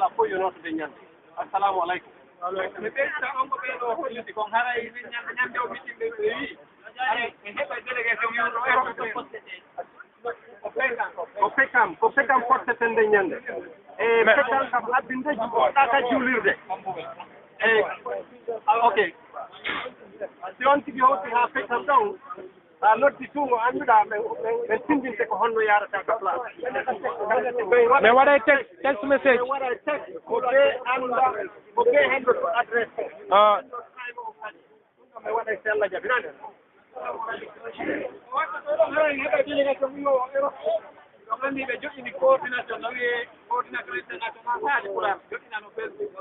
ala ko yo no to de nyande assalamu alaikum me be ta on ko be do ko yiti ko haray min nyande o meeting be wi ay e heba delegation yo ko fekam forte tende nyande e fekam kam abinde ko taka julirde e okay si on tigi hoti ha fekam down a loddi tumo annduɗa ɓe tindinte ko honno yarata ka place mais waɗa text message waɗa text ko ɓe annda ko ɓe henndo to adresse ɓe waɗa so Allah jabinande ɗum anndi ɓe joƴƴini coordination no wiye coordinateur international haali pulaar joƴƴinano Facebook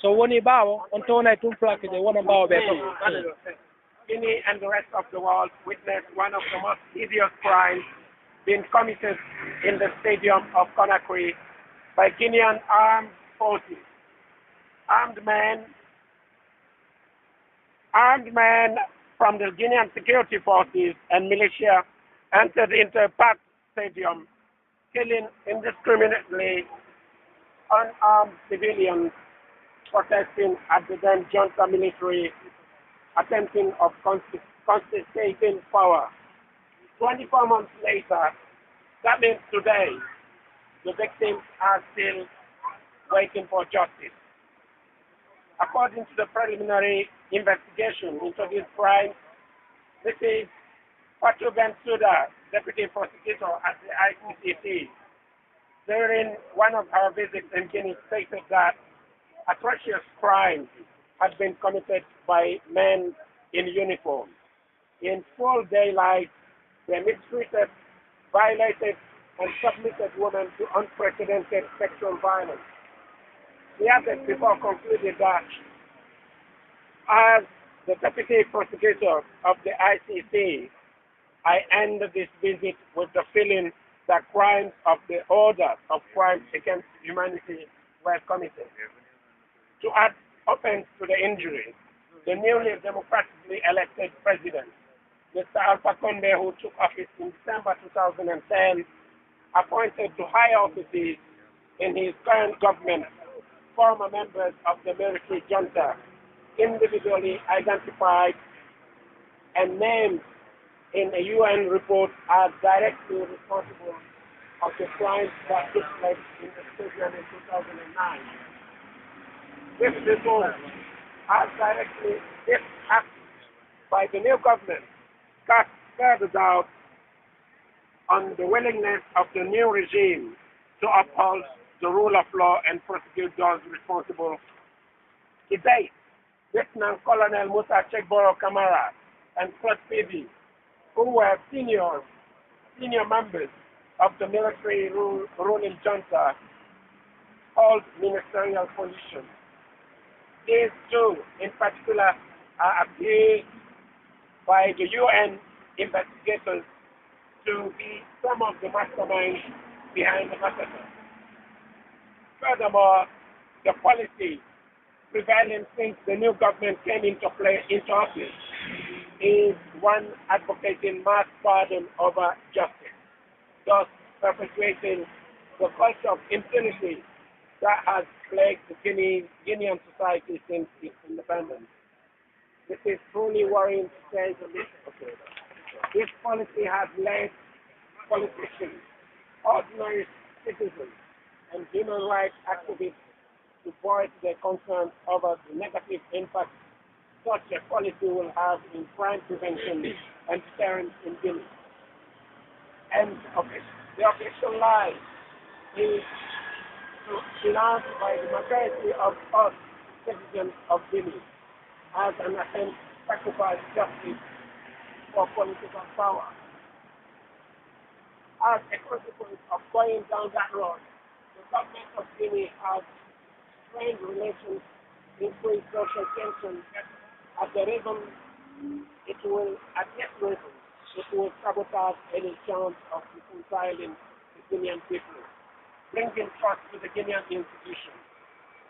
so woni ɓaawo on townay tum plaque de wona ɓaawo ɓe to Guinea and the rest of the world witnessed one of the most hideous crimes being committed in the stadium of Conakry by Guinean armed forces. Armed men from the Guinean security forces and militia entered into a packed stadium, killing indiscriminately unarmed civilians protesting at the then junta military attempting of confiscating power. 24 months later, that means today, the victims are still waiting for justice. According to the preliminary investigation into this crime, Mrs. Fatou Bensouda, Deputy Prosecutor at the ICCT, during one of her visits in Guinea, stated that atrocious crimes had been committed by men in uniform. In full daylight, they mistreated, violated, and submitted women to unprecedented sexual violence. The added before concluded that as the Deputy Prosecutor of the ICC, I end this visit with the feeling that crimes of the order of crimes against humanity were committed. To add offense to the injury, the newly democratically elected president, Mr. Alpha Conde, who took office in December 2010, appointed to high offices in his current government former members of the military junta, individually identified and named in a UN report as directly responsible of the crimes that took place in the stadium in 2009. This report has this act by the new government cast further doubt on the willingness of the new regime to uphold the rule of law and prosecute those responsible. To date, Lieutenant Colonel Musa Chegboro Kamara and Claude Phoebe, who were senior members of the military ruling junta, hold ministerial positions. These two, in particular, are accused by the UN investigators to be some of the masterminds behind the massacre. Furthermore, the policy prevailing since the new government came into office is one advocating mass pardon over justice, thus perpetuating the culture of impunity that has plagued the Guinean society since its independence. This is truly worrying to say the least. This policy has led politicians, ordinary citizens, and human rights activists to voice their concerns over the negative impact such a policy will have in crime prevention and deterrence in Guinea. And the official line is denounced by the majority of us citizens of Guinea as an attempt to sacrifice justice for political power. As a consequence of going down that road, the government of Guinea has strained relations, increased social tension. At this reason, it will sabotage any chance of reconciling the Guinean people, bringing trust to the Guinean institutions.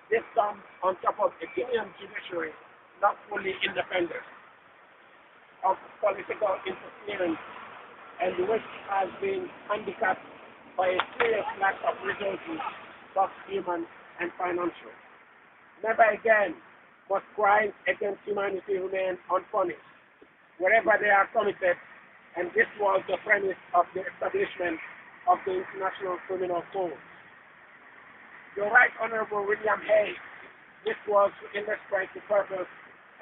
This comes on top of the Guinean judiciary not fully independent. of political interference and which has been handicapped by a serious lack of resources, both human and financial. Never again must crimes against humanity remain unpunished wherever they are committed, and this was the premise of the establishment of the International Criminal Court. Your Right Honorable William Hayes, this was to illustrate the purpose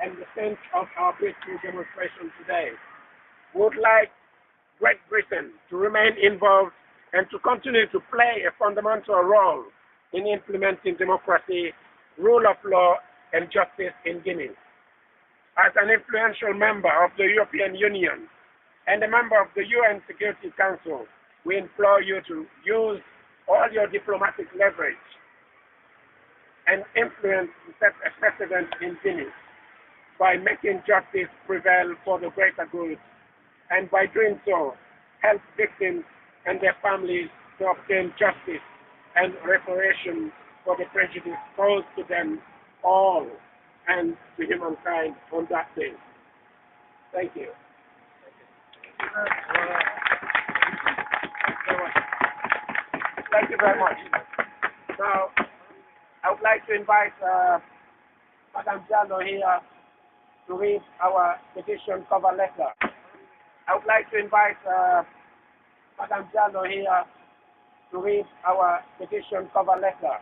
and the sense of our peaceful demonstration today. We would like Great Britain to remain involved and to continue to play a fundamental role in implementing democracy, rule of law, and justice in Guinea. As an influential member of the European Union and a member of the UN Security Council, we implore you to use all your diplomatic leverage and influence to set a precedent in Guinea by making justice prevail for the greater good, and by doing so, help victims and their families to obtain justice and reparation for the prejudice caused to them all and to humankind on that day. Thank you. Thank you very much. Now, I would like to invite Madam Jallo here to read our petition cover letter. I would like to invite Madam Jallo here to read our petition cover letter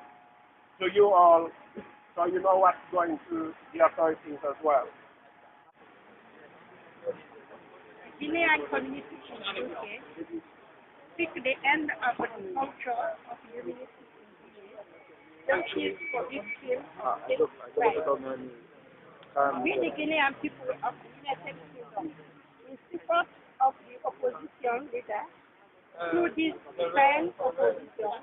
to you all, so you know what's going to the authorities as well. Guinean community in UK seek the end of the culture of unity in Guinea, justice for victims of state crime. We, the Guinean people of the United Kingdom, in support of the opposition leader, through this grand opposition,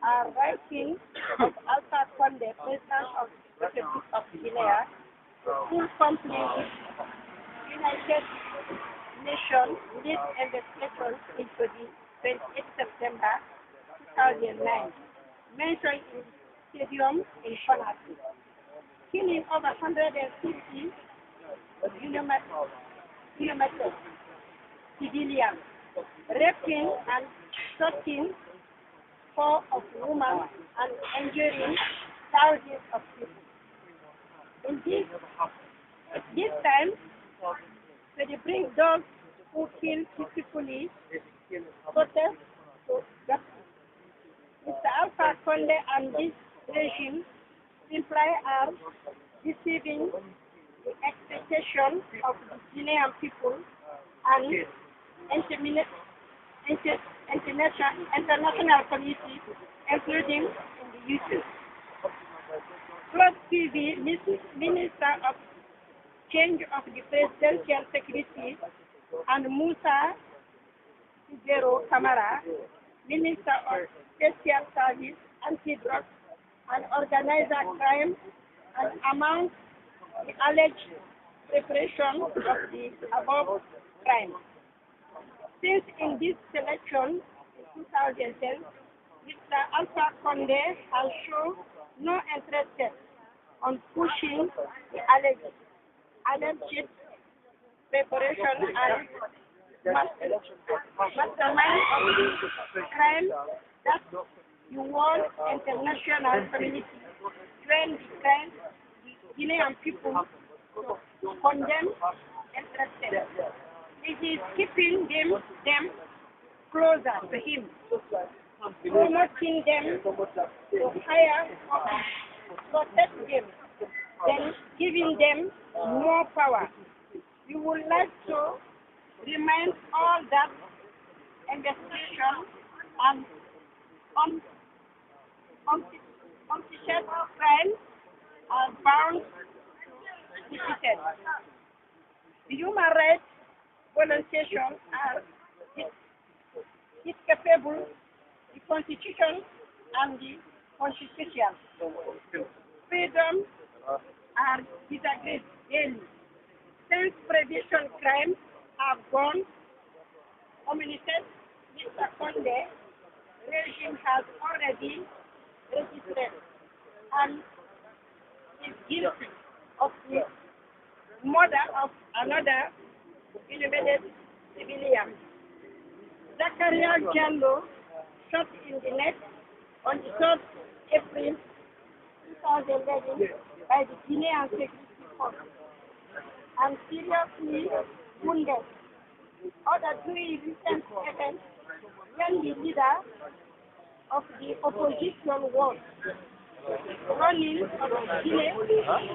are writing of Alpha Conde, President of the Republic of Guinea, full company with United Nations lead investigation into the 28 September 2009, mentioned in the stadium in Conakry, killing over 150 civilians, raping and shooting 4 of women and injuring thousands of people. In this time, so they bring those who kill peacefully protest to justice. Mr. Alpha Conde and this regime simply are deceiving the expectations of the Guinean people and international community, including in the YouTube. Plus TV, Minister of Change of the Presidential Security, and Musa Sigero Kamara, Minister of Special Service, Anti-Drug and Organized Crime, and among the alleged preparation of the above crimes. Since in this selection in 2010, Mr. Alpha Conde has shown no interest on pushing the alleged preparation and mastermind of the crime that you want international community join the crime the Guinean people to condemn interested. It is keeping them closer to him, promoting them to higher office, protect them, then giving them more power. We would like to remind all that investigation and unsubstantiated crimes are bound to be defeated. The human rights volunteers are capable, the Constitution and the Constitution. Freedom are disagreed daily. Since prevention crimes have gone communicated, Mr. Conde regime has already registered and is guilty of the murder of another immediate civilians. Zakaria Jallo shot in the neck on the 3rd April 2011 by the Guinean Security Forces and seriously wounded. Other three recent events when the leader of the opposition was running of Guinea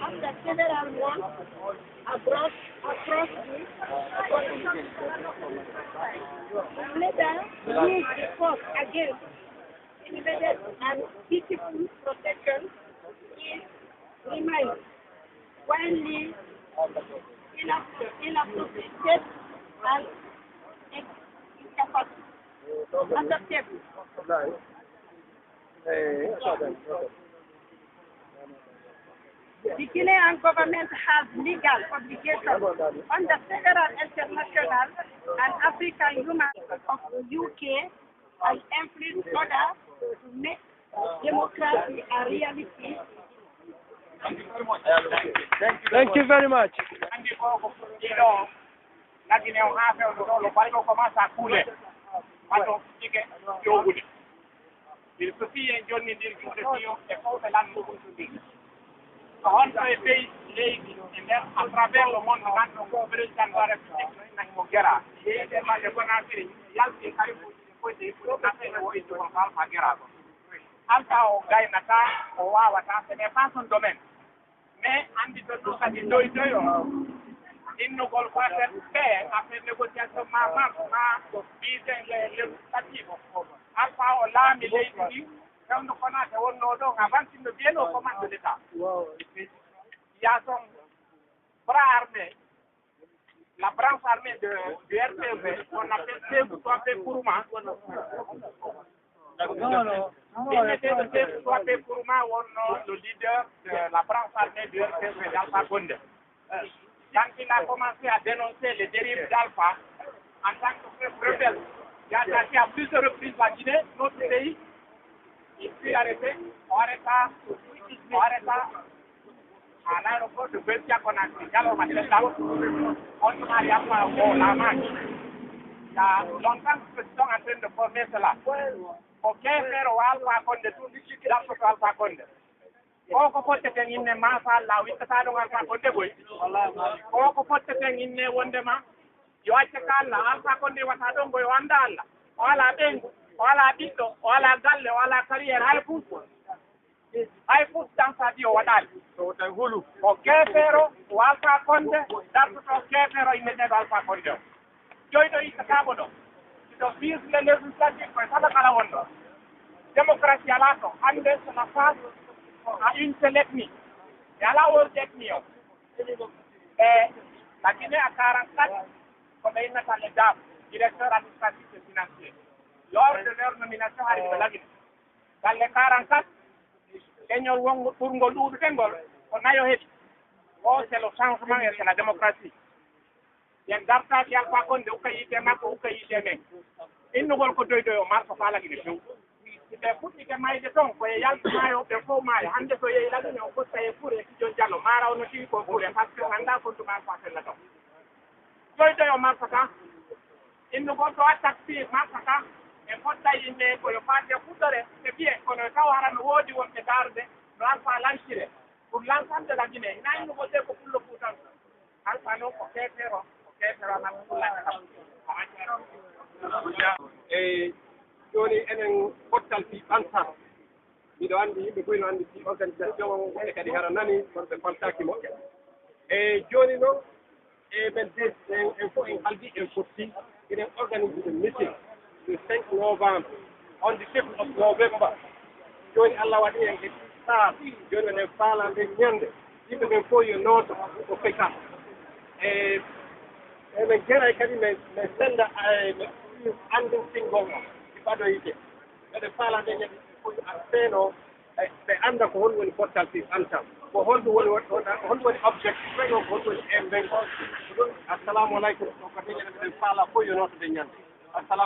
after several months across the continent. Later, used the force against immediate and peaceful protection is remains widely inappropriate and unacceptable. The Guinean government has legal obligations under federal, international, and African human rights of the UK and every order to make democracy a reality. Thank you very much. La Guinée a fait le palais commence à couler. Alors, il suffit un jour de dire que c'est fort de l'année pour se dire. On peut payer à travers le monde, on peut ouvrir la République, on peut guerre. Il y a des gens qui vont il y a des gens qui vont faire guerre. Alta au Gaï Nata, au Wawata, ce n'est pas son domaine. Mais, on dit que tout ça, il doit il ne veut pas faire paix après négociation visant les législatives. Alpha, on l'a mis les unis, et on ne connaît pas nos dons avant qu'ils ne viennent au commande de l'État. Il y a son bras armé, la branche armée du RPV, qu'on appelle Septembre pour moi. Il était de Septembre pour moi, le leader de la branche armée du RPV d'Alpha Grande. Quand il a commencé à dénoncer les dérives d'Alpha en tant que rebelle, il a attaqué à plusieurs reprises la Guinée, notre pays. Il fut arrêté, on arrêta à l'aéroport de Belgia qu'on a pris. Alors, on a la marche. Il y a longtemps que nous sommes en train de former cela. Ok, faire au Alpha Conde, tout de suite, il a fait Alpha Conde. O ko fotte ten inne ma fa Allah wittata ɗum alfa konde boy o ko fotte ten inne wondema yo acce ka Allah alfa konde wata ɗon boy o anda Allah o ala ɓengu o ala ɓiɗɗo o ala galle o ala carriére hay fus dans sa vie o waɗali hulu o keefeero o alfa konde dartoto keefeero inneteɗo alfa konde o joyɗo ittataɓo ɗo siɗo vise le législatif koye saɗa kala wonɗo démocratie ala to hande sona face à une seule ethnie. Et à la haute ethnie. Et la Guinée a 44, comme il met les dames, directeurs administratifs et financiers. Lors de leur nomination à la Guinée. Dans les 44, on a eu oh, c'est le changement et c'est la démocratie. Il y a un garçon qui a pas compte de il ne veut que deux marques par la Guinée. Ite fuɗɗi ke mayde toon koye yaltumayo ɓe fof maayo hannde so yehi lagine o fotta e fure Jon Diallo mara ono tigi ko fure par ce que annda kontuma ko fella toon joydoyo markata innugol to attak fi markata e fodda yimɓe koyo fadde fuɗɗore ɓe biye kono taw hara no woodi wonɓe darde no alpha lancire pour l'ensemble de la Guinée ina innugol de ko pullo fuutan alpha noon ko keefero nan fullaka kam joni enen fottal fi ɓantan miɗo anndi yimɓe fof no anndi fi organisation e kadi hara nani kono ɓe faltaki mo e joni noon e men en fof en haldi en fotti eɗen organise de meeting le 5 novembre on the 5 of November joni Allah waɗi en e saa joni enen faala nde ñande yimɓe ɓen fof yo nooto ko feka e emen jera kadi men senda andin singol o ɓaɗoyde ɓeɗe faalande ñande fof a seeno ɓe annda ko hon woni pottal fi antam ko holɗum woni hon woni objectif ɓen o ko hon woni en ɓen ko ɗum assalamu aleykum o ko teñeɗe ɓeɗen faala fof yo nootode ñande assalamu